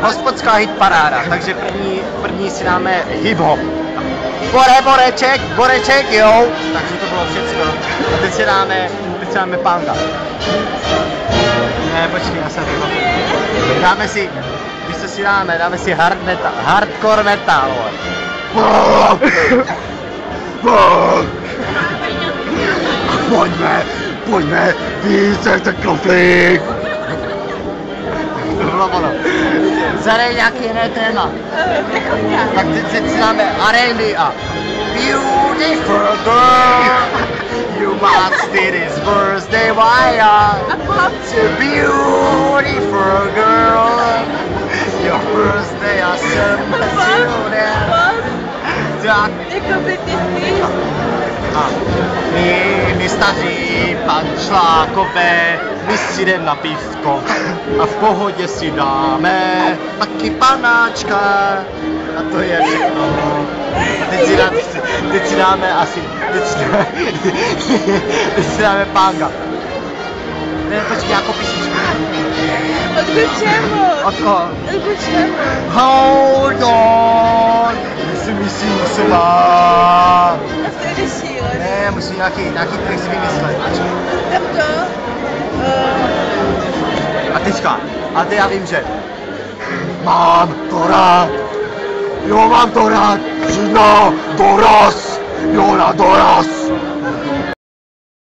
Hospodská hitparáda, takže první si dáme hip-hop. Boreček, jo. Takže to bylo všechno. A teď si dáme panga. Ne, počkej, já jsem to. Dáme si, víš co si dáme si hardcore metal. Pojďme, více ten konflikt. To bylo ono. Zadej nějaký jiné téma. Tak teď si dáme R&B a Beautiful girl, you must see this birthday wire. It's a beautiful girl, your birthday is so tak. My staří pančlákové, my si jdem na pivko a v pohodě si dáme taky panáčka a to je všechno. Teď si dáme panga. Ne, počkej, nějakou písničku. Od čemu? Od koho? Od čemu? Hold on! Myslím se má. To je šílený. Ne, musím nějaký trik si vymyslet. Tak to? A teďka, ale já vím, že mám to rád. Jo, mám to rád. Žina, doraz. Jona, doraz.